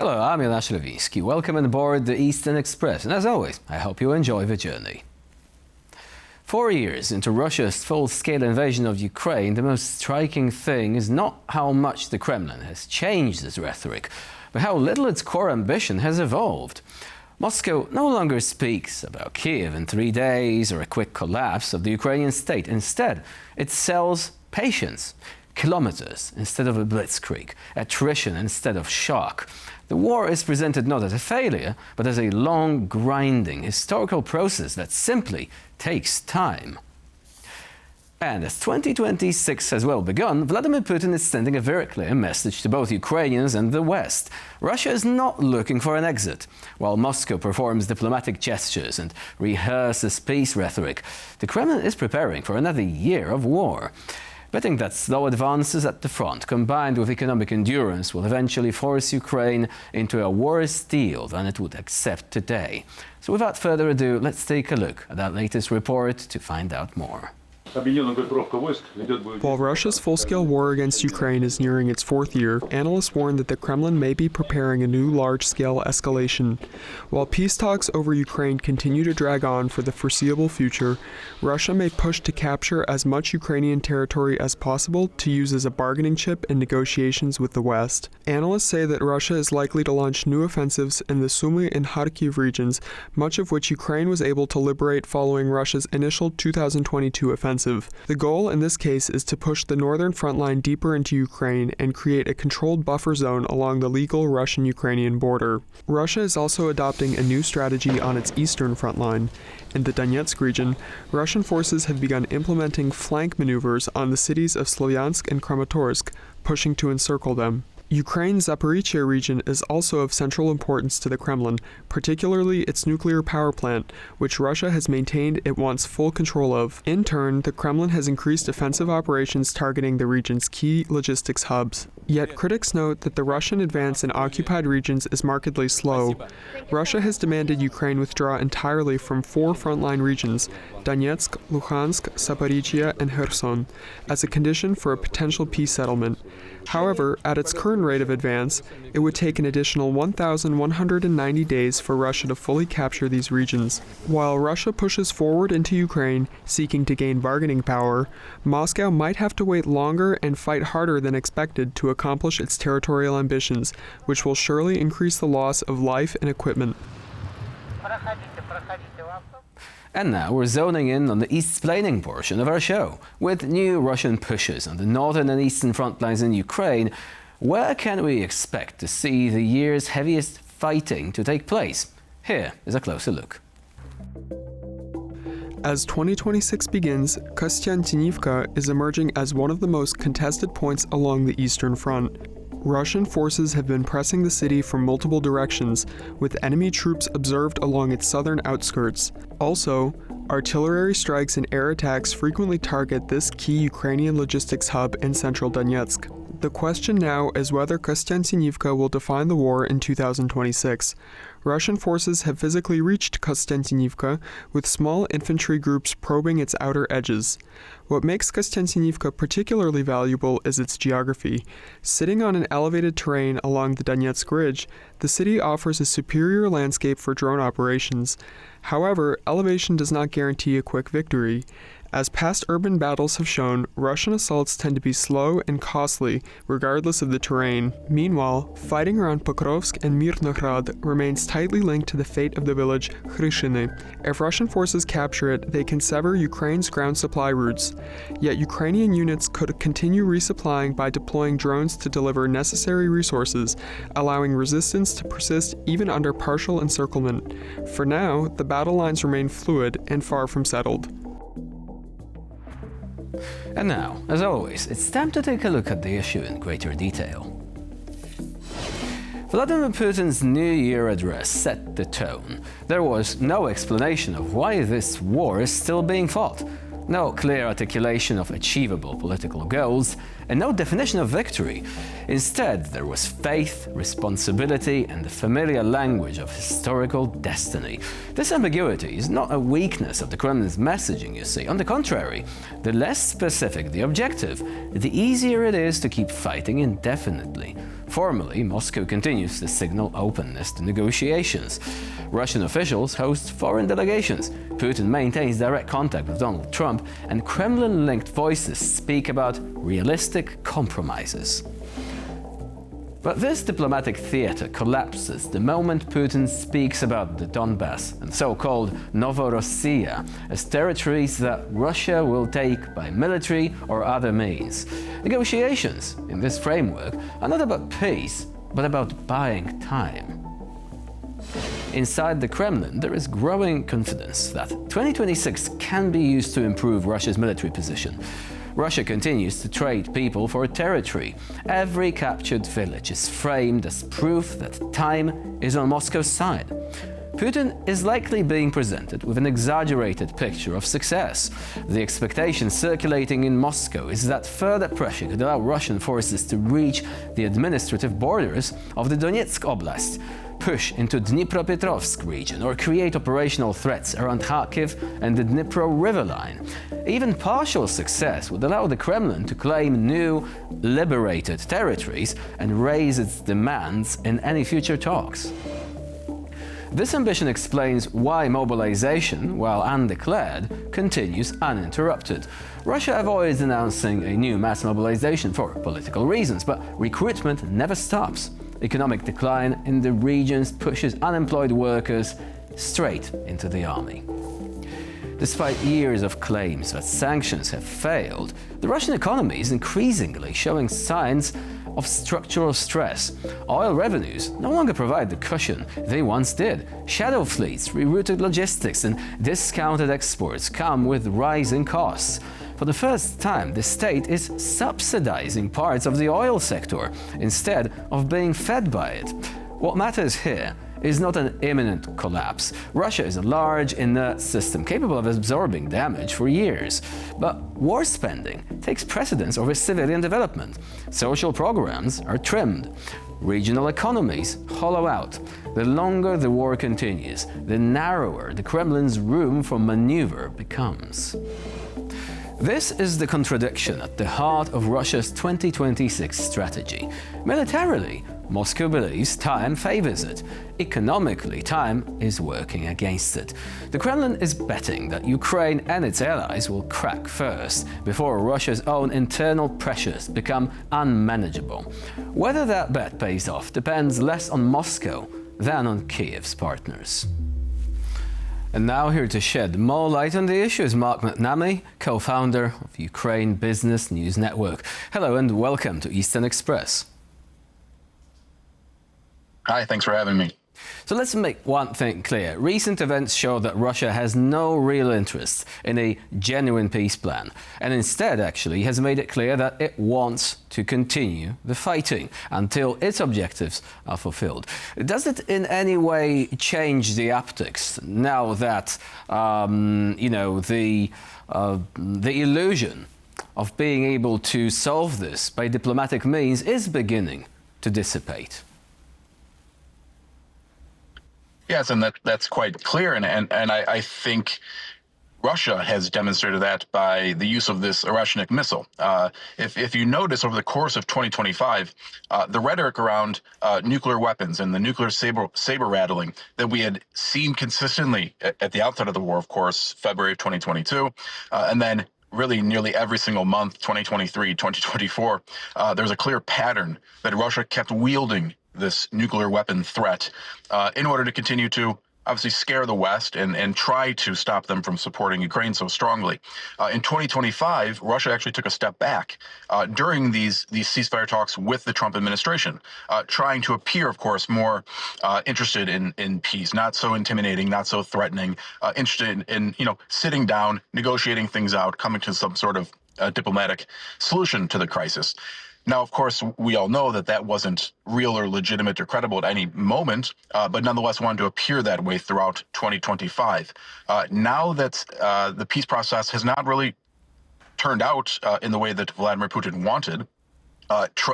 Hello, I'm Jonasz Rewiński. Welcome on board the Eastern Express, and as always, I hope you enjoy the journey. 4 years into Russia's full-scale invasion of Ukraine, the most striking thing is not how much the Kremlin has changed its rhetoric, but how little its core ambition has evolved. Moscow no longer speaks about Kiev in 3 days or a quick collapse of the Ukrainian state. Instead, it sells patience. Kilometers instead of a blitzkrieg, attrition instead of shock. The war is presented not as a failure, but as a long, grinding, historical process that simply takes time. And as 2026 has well begun, Vladimir Putin is sending a very clear message to both Ukrainians and the West. Russia is not looking for an exit. While Moscow performs diplomatic gestures and rehearses peace rhetoric, the Kremlin is preparing for another year of war. Betting that slow advances at the front, combined with economic endurance, will eventually force Ukraine into a worse deal than it would accept today. So without further ado, let's take a look at that latest report to find out more. While Russia's full-scale war against Ukraine is nearing its 4th year, analysts warn that the Kremlin may be preparing a new large-scale escalation. While peace talks over Ukraine continue to drag on for the foreseeable future, Russia may push to capture as much Ukrainian territory as possible to use as a bargaining chip in negotiations with the West. Analysts say that Russia is likely to launch new offensives in the Sumy and Kharkiv regions, much of which Ukraine was able to liberate following Russia's initial 2022 offensive. The goal in this case is to push the northern front line deeper into Ukraine and create a controlled buffer zone along the legal Russian-Ukrainian border. Russia is also adopting a new strategy on its eastern front line. In the Donetsk region, Russian forces have begun implementing flank maneuvers on the cities of Slovyansk and Kramatorsk, pushing to encircle them. Ukraine's Zaporizhzhia region is also of central importance to the Kremlin, particularly its nuclear power plant, which Russia has maintained it wants full control of. In turn, the Kremlin has increased offensive operations targeting the region's key logistics hubs. Yet critics note that the Russian advance in occupied regions is markedly slow. Russia has demanded Ukraine withdraw entirely from 4 frontline regions, Donetsk, Luhansk, Zaporizhzhia, and Kherson, as a condition for a potential peace settlement. However, at its current rate of advance, it would take an additional 1,190 days for Russia to fully capture these regions. While Russia pushes forward into Ukraine, seeking to gain bargaining power, Moscow might have to wait longer and fight harder than expected to accomplish its territorial ambitions, which will surely increase the loss of life and equipment. And now we're zoning in on the east-splaining portion of our show. With new Russian pushes on the northern and eastern front lines in Ukraine, where can we expect to see the year's heaviest fighting to take place? Here is a closer look. As 2026 begins, Kostiantynivka is emerging as one of the most contested points along the Eastern Front. Russian forces have been pressing the city from multiple directions, with enemy troops observed along its southern outskirts. Also, artillery strikes and air attacks frequently target this key Ukrainian logistics hub in central Donetsk. The question now is whether Kostiantynivka will define the war in 2026. Russian forces have physically reached Kostiantynivka, with small infantry groups probing its outer edges. What makes Kostiantynivka particularly valuable is its geography. Sitting on an elevated terrain along the Donetsk Ridge, the city offers a superior landscape for drone operations. However, elevation does not guarantee a quick victory. As past urban battles have shown, Russian assaults tend to be slow and costly, regardless of the terrain. Meanwhile, fighting around Pokrovsk and Mirnograd remains tightly linked to the fate of the village Khryshiny. If Russian forces capture it, they can sever Ukraine's ground supply routes. Yet Ukrainian units could continue resupplying by deploying drones to deliver necessary resources, allowing resistance to persist even under partial encirclement. For now, the battle lines remain fluid and far from settled. And now, as always, it's time to take a look at the issue in greater detail. Vladimir Putin's New Year address set the tone. There was no explanation of why this war is still being fought. No clear articulation of achievable political goals, and no definition of victory. Instead, there was faith, responsibility, and the familiar language of historical destiny. This ambiguity is not a weakness of the Kremlin's messaging, you see. On the contrary, the less specific the objective, the easier it is to keep fighting indefinitely. Formally, Moscow continues to signal openness to negotiations. Russian officials host foreign delegations. Putin maintains direct contact with Donald Trump, and Kremlin-linked voices speak about realistic compromises. But this diplomatic theater collapses the moment Putin speaks about the Donbass and so-called Novorossiya as territories that Russia will take by military or other means. Negotiations in this framework are not about peace, but about buying time. Inside the Kremlin, there is growing confidence that 2026 can be used to improve Russia's military position. Russia continues to trade people for territory. Every captured village is framed as proof that time is on Moscow's side. Putin is likely being presented with an exaggerated picture of success. The expectation circulating in Moscow is that further pressure could allow Russian forces to reach the administrative borders of the Donetsk Oblast, push into Dnipropetrovsk region, or create operational threats around Kharkiv and the Dnipro River line. Even partial success would allow the Kremlin to claim new, liberated territories and raise its demands in any future talks. This ambition explains why mobilization, while undeclared, continues uninterrupted. Russia avoids announcing a new mass mobilization for political reasons, but recruitment never stops. Economic decline in the regions pushes unemployed workers straight into the army. Despite years of claims that sanctions have failed, the Russian economy is increasingly showing signs of structural stress. Oil revenues no longer provide the cushion they once did. Shadow fleets, rerouted logistics, and discounted exports come with rising costs. For the first time, the state is subsidizing parts of the oil sector instead of being fed by it. What matters here is not an imminent collapse. Russia is a large, inert system capable of absorbing damage for years. But war spending takes precedence over civilian development. Social programs are trimmed. Regional economies hollow out. The longer the war continues, the narrower the Kremlin's room for maneuver becomes. This is the contradiction at the heart of Russia's 2026 strategy. Militarily, Moscow believes time favors it. Economically, time is working against it. The Kremlin is betting that Ukraine and its allies will crack first, before Russia's own internal pressures become unmanageable. Whether that bet pays off depends less on Moscow than on Kiev's partners. And now here to shed more light on the issue is Mark McNamee, co-founder of Ukraine Business News Network. Hello and welcome to Eastern Express. Hi, thanks for having me. So let's make one thing clear. Recent events show that Russia has no real interest in a genuine peace plan, and instead actually has made it clear that it wants to continue the fighting until its objectives are fulfilled. Does it in any way change the optics now that, the illusion of being able to solve this by diplomatic means is beginning to dissipate? Yes, and that's quite clear, and I think Russia has demonstrated that by the use of this Oreshnik missile. If you notice over the course of 2025, the rhetoric around nuclear weapons and the nuclear saber rattling that we had seen consistently at the outset of the war, of course, February of 2022, and then really nearly every single month, 2023, 2024, there's a clear pattern that Russia kept wielding this nuclear weapon threat in order to continue to obviously scare the West and try to stop them from supporting Ukraine so strongly. In 2025, Russia actually took a step back during these ceasefire talks with the Trump administration, trying to appear, of course, more interested in peace, not so intimidating, not so threatening, interested in sitting down, negotiating things out, coming to some sort of diplomatic solution to the crisis. Now, of course, we all know that wasn't real or legitimate or credible at any moment, but nonetheless wanted to appear that way throughout 2025. Now that the peace process has not really turned out in the way that Vladimir Putin wanted,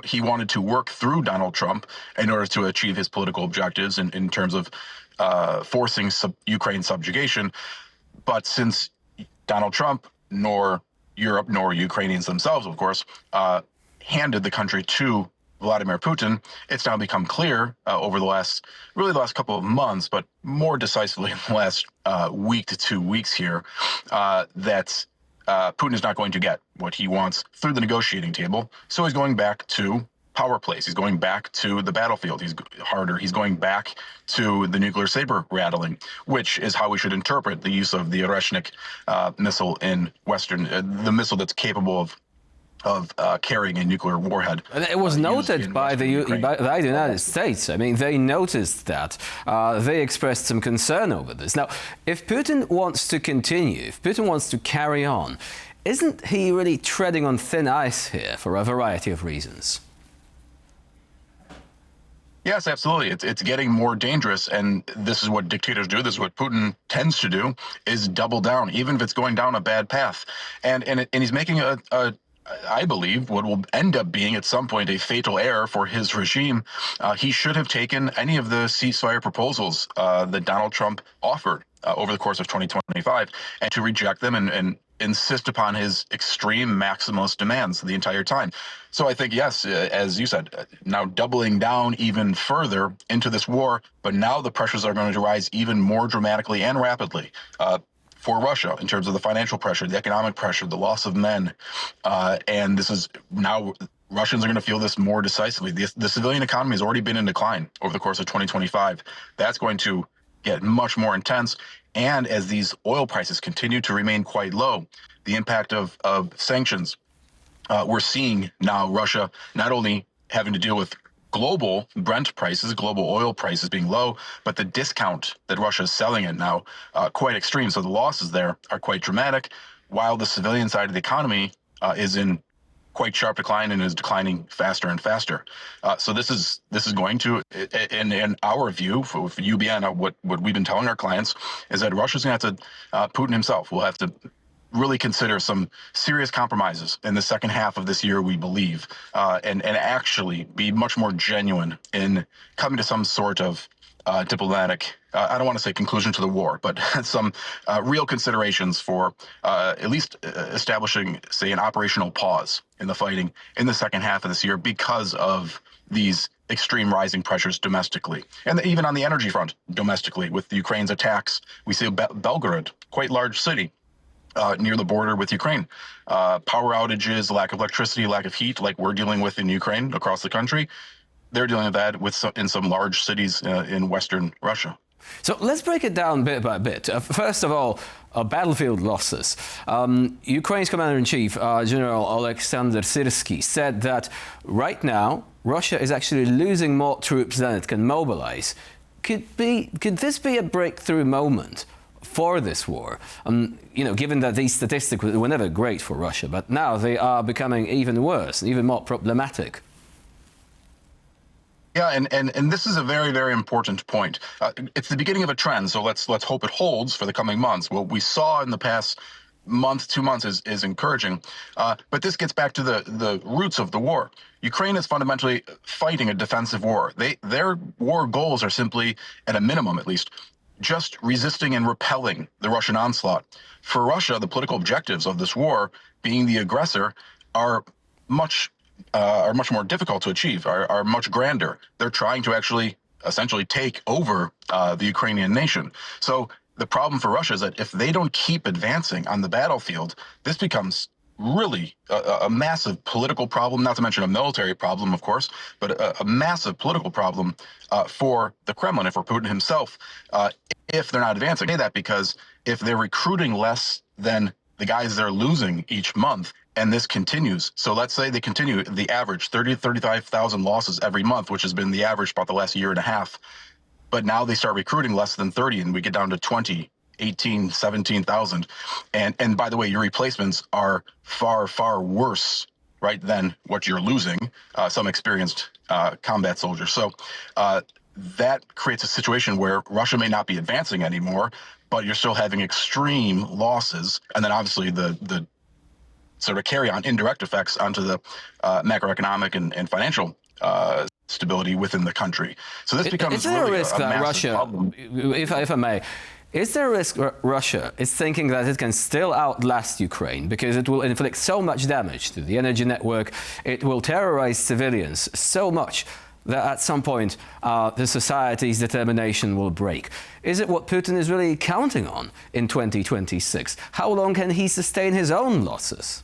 he wanted to work through Donald Trump in order to achieve his political objectives in terms of forcing Ukraine subjugation. But since Donald Trump, nor Europe, nor Ukrainians themselves, of course, handed the country to Vladimir Putin, it's now become clear over the last couple of months, but more decisively in the last week to 2 weeks here, that Putin is not going to get what he wants through the negotiating table. So he's going back to power plays. He's going back to the battlefield. He's going back to the nuclear saber rattling, which is how we should interpret the use of the Oreshnik missile in Western, the missile that's capable of carrying a nuclear warhead. And it was noted by the United States. I mean, they noticed that. They expressed some concern over this. Now, if Putin wants to continue, if Putin wants to carry on, isn't he really treading on thin ice here for a variety of reasons? Yes, absolutely. It's getting more dangerous, and this is what dictators do. This is what Putin tends to do: is double down, even if it's going down a bad path. And he's making I believe, what will end up being at some point a fatal error for his regime. He should have taken any of the ceasefire proposals that Donald Trump offered over the course of 2025 and to reject them and insist upon his extreme maximalist demands the entire time. So I think, yes, as you said, now doubling down even further into this war, but now the pressures are going to rise even more dramatically and rapidly. For Russia, in terms of the financial pressure, the economic pressure, the loss of men. And this is now, Russians are going to feel this more decisively. The civilian economy has already been in decline over the course of 2025. That's going to get much more intense. And as these oil prices continue to remain quite low, the impact of sanctions, we're seeing now Russia not only having to deal with global Brent prices, global oil prices being low, but the discount that Russia is selling it now quite extreme. So the losses there are quite dramatic, while the civilian side of the economy is in quite sharp decline and is declining faster and faster. So this is going to, in our view, for UBN, what we've been telling our clients is that Russia's going to have to, Putin himself will have to really consider some serious compromises in the second half of this year, we believe, and actually be much more genuine in coming to some sort of diplomatic, I don't want to say conclusion to the war, but some real considerations for at least establishing, say, an operational pause in the fighting in the second half of this year because of these extreme rising pressures domestically. And even on the energy front, domestically, with Ukraine's attacks, we see Belgorod, quite large city, near the border with Ukraine. Power outages, lack of electricity, lack of heat, like we're dealing with in Ukraine across the country. They're dealing with that in some large cities in Western Russia. So let's break it down bit by bit. First of all, battlefield losses. Ukraine's commander-in-chief, General Alexander Syrsky, said that right now, Russia is actually losing more troops than it can mobilize. Could this be a breakthrough moment for this war? Given that these statistics were never great for Russia, but now they are becoming even worse, even more problematic. Yeah, and this is a very, very important point. It's the beginning of a trend, so let's hope it holds for the coming months. What we saw in the past month, 2 months is encouraging, but this gets back to the roots of the war. Ukraine is fundamentally fighting a defensive war. Their war goals are simply, at a minimum at least, just resisting and repelling the Russian onslaught. For Russia, the political objectives of this war, being the aggressor, are much more difficult to achieve, are much grander. They're trying to actually essentially take over the Ukrainian nation. So the problem for Russia is that if they don't keep advancing on the battlefield, this becomes really a massive political problem, not to mention a military problem, of course, but a massive political problem for the Kremlin and for Putin himself if they're not advancing. I say that because if they're recruiting less than the guys they're losing each month, and this continues, so let's say they continue the average 30 to 35,000 losses every month, which has been the average about the last year and a half, but now they start recruiting less than 30 and we get down to 20, 18, 17,000. And by the way, your replacements are far, far worse, right, than what you're losing, some experienced combat soldiers. So that creates a situation where Russia may not be advancing anymore, but you're still having extreme losses. And then obviously the sort of carry on indirect effects onto the macroeconomic and financial stability within the country. So this becomes Is there really a risk that massive Russia, problem. if I may, Is there a risk Russia is thinking that it can still outlast Ukraine because it will inflict so much damage to the energy network, it will terrorize civilians so much that at some point the society's determination will break? Is it what Putin is really counting on in 2026? How long can he sustain his own losses?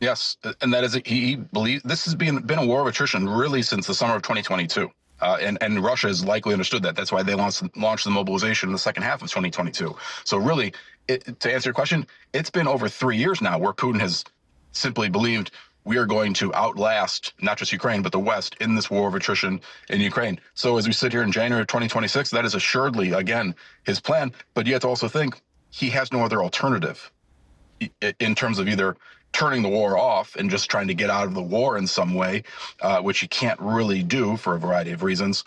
Yes, and that is he believes this has been a war of attrition really since the summer of 2022. And Russia has likely understood that. That's why they launched the mobilization in the second half of 2022. So really, to answer your question, it's been over 3 years now where Putin has simply believed we are going to outlast not just Ukraine, but the West in this war of attrition in Ukraine. So as we sit here in January of 2026, that is assuredly, again, his plan. But you have to also think he has no other alternative in terms of either turning the war off and just trying to get out of the war in some way, which he can't really do for a variety of reasons,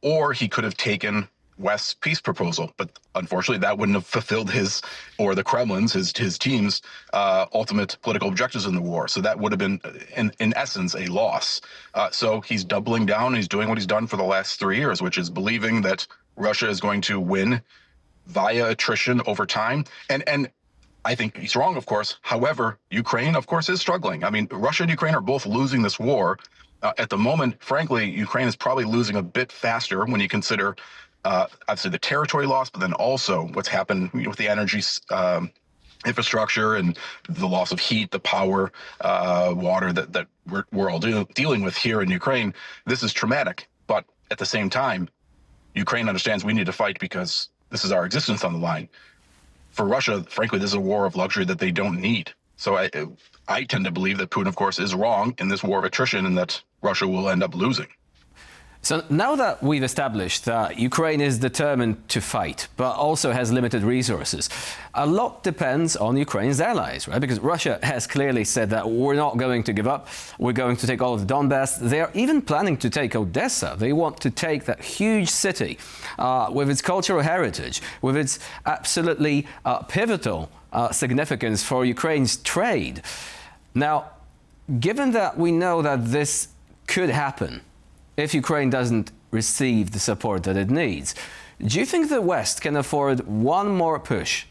or he could have taken West's peace proposal. But unfortunately, that wouldn't have fulfilled his or the Kremlin's, his team's ultimate political objectives in the war. So that would have been, in essence, a loss. So he's doubling down. He's doing what he's done for the last 3 years, which is believing that Russia is going to win via attrition over time. And I think he's wrong, of course. However, Ukraine, of course, is struggling. I mean, Russia and Ukraine are both losing this war. At the moment, frankly, Ukraine is probably losing a bit faster when you consider, obviously, the territory loss, but then also what's happened with the energy infrastructure and the loss of heat, the power, water that we're all dealing with here in Ukraine. This is traumatic. But at the same time, Ukraine understands we need to fight because this is our existence on the line. For Russia, frankly, this is a war of luxury that they don't need. So I tend to believe that Putin, of course, is wrong in this war of attrition and that Russia will end up losing. So now that we've established that Ukraine is determined to fight, but also has limited resources, a lot depends on Ukraine's allies, right? Because Russia has clearly said that we're not going to give up. We're going to take all of Donbass. They're even planning to take Odessa. They want to take that huge city with its cultural heritage, with its absolutely pivotal significance for Ukraine's trade. Now, given that we know that this could happen, if Ukraine doesn't receive the support that it needs, do you think the West can afford one more push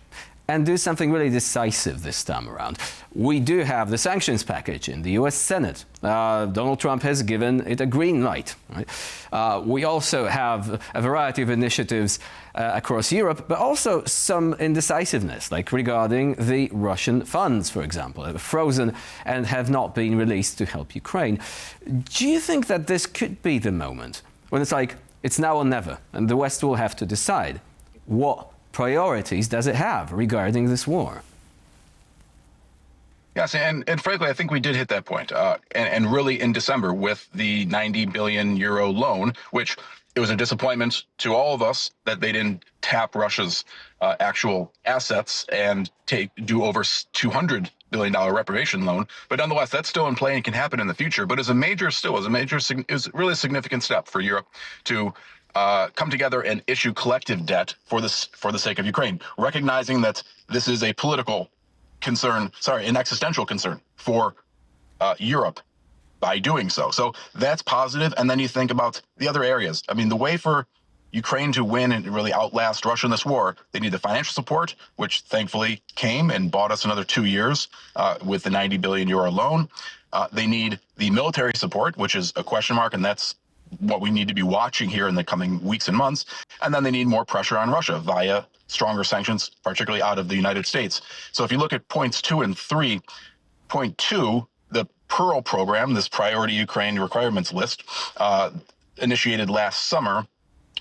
and do something really decisive this time around? We do have the sanctions package in the US Senate. Donald Trump has given it a green light. Right? We also have a variety of initiatives across Europe, but also some indecisiveness, like regarding the Russian funds, for example, frozen and have not been released to help Ukraine. Do you think that this could be the moment when it's like, it's now or never, and the West will have to decide what priorities does it have regarding this war? Yes, and frankly, I think we did hit that point. And really in December with the 90 billion euro loan, which it was a disappointment to all of us that they didn't tap Russia's actual assets and do over $200 billion reparation loan. But nonetheless, that's still in play and can happen in the future. But is really a significant step for Europe to come together and issue collective debt for the sake of Ukraine, recognizing that this is a political concern, an existential concern for Europe by doing so. So that's positive. And then you think about the other areas. I mean, the way for Ukraine to win and really outlast Russia in this war, they need the financial support, which thankfully came and bought us another 2 years with the 90 billion euro loan. They need the military support, which is a question mark, and that's what we need to be watching here in the coming weeks and months. And then they need more pressure on Russia via stronger sanctions, particularly out of the United States. So if you look at points 2 and 3, point 2, the Pearl program, this priority Ukraine requirements list, initiated last summer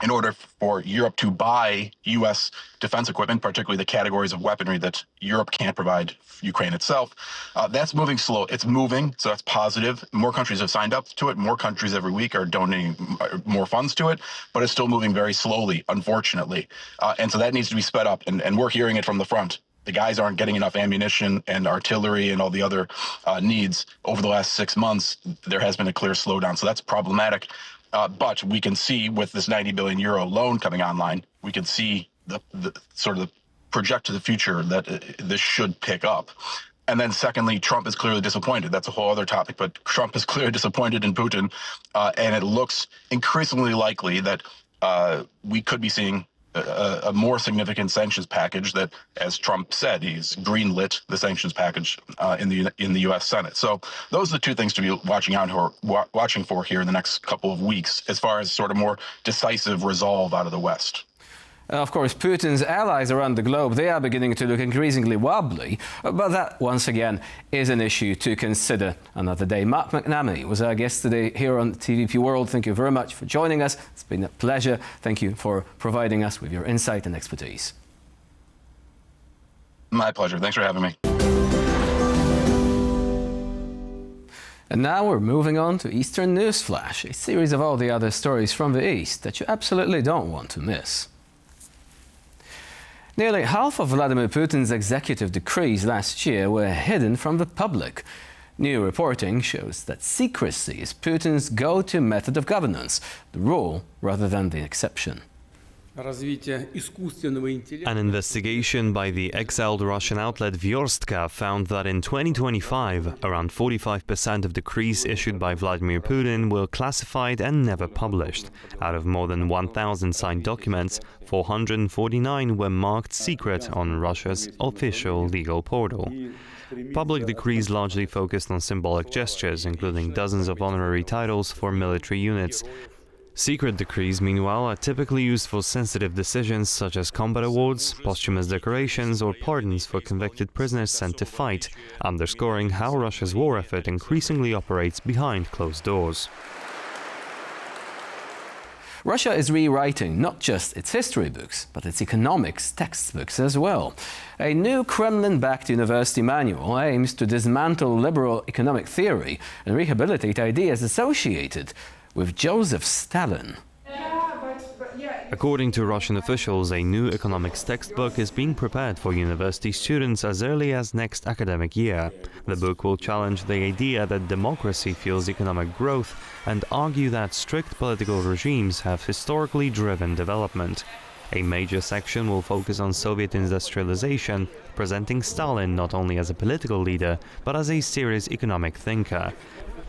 in order for Europe to buy U.S. defense equipment, particularly the categories of weaponry that Europe can't provide Ukraine itself. That's moving slow. It's moving, so that's positive. More countries have signed up to it. More countries every week are donating more funds to it, but it's still moving very slowly, unfortunately. And so that needs to be sped up, and we're hearing it from the front. The guys aren't getting enough ammunition and artillery and all the other needs over the last 6 months. There has been a clear slowdown, so that's problematic. But we can see with this 90 billion euro loan coming online, we can see the sort of project to the future that this should pick up. And then secondly, Trump is clearly disappointed. That's a whole other topic, but Trump is clearly disappointed in Putin. And it looks increasingly likely that we could be seeing a more significant sanctions package that, as Trump said, he's greenlit the sanctions package in the U.S. Senate. So those are the two things to be watching for here in the next couple of weeks, as far as sort of more decisive resolve out of the West. Of course, Putin's allies around the globe, they are beginning to look increasingly wobbly, but that, once again, is an issue to consider another day. Mark McNamee was our guest today here on TVP World. Thank you very much for joining us. It's been a pleasure. Thank you for providing us with your insight and expertise. My pleasure. Thanks for having me. And now we're moving on to Eastern News Flash, a series of all the other stories from the East that you absolutely don't want to miss. Nearly half of Vladimir Putin's executive decrees last year were hidden from the public. New reporting shows that secrecy is Putin's go-to method of governance, the rule rather than the exception. An investigation by the exiled Russian outlet Vyorstka found that in 2025, around 45% of decrees issued by Vladimir Putin were classified and never published. Out of more than 1,000 signed documents, 449 were marked secret on Russia's official legal portal. Public decrees largely focused on symbolic gestures, including dozens of honorary titles for military units. Secret decrees, meanwhile, are typically used for sensitive decisions such as combat awards, posthumous decorations, or pardons for convicted prisoners sent to fight, underscoring how Russia's war effort increasingly operates behind closed doors. Russia is rewriting not just its history books, but its economics textbooks as well. A new Kremlin-backed university manual aims to dismantle liberal economic theory and rehabilitate ideas associated with Joseph Stalin. According to Russian officials, a new economics textbook is being prepared for university students as early as next academic year. The book will challenge the idea that democracy fuels economic growth and argue that strict political regimes have historically driven development. A major section will focus on Soviet industrialization, presenting Stalin not only as a political leader, but as a serious economic thinker.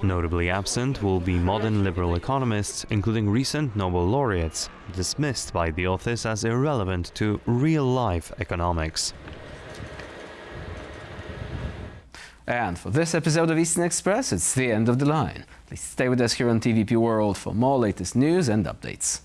Notably absent will be modern liberal economists, including recent Nobel laureates, dismissed by the authors as irrelevant to real-life economics. And for this episode of Eastern Express, it's the end of the line. Please stay with us here on TVP World for more latest news and updates.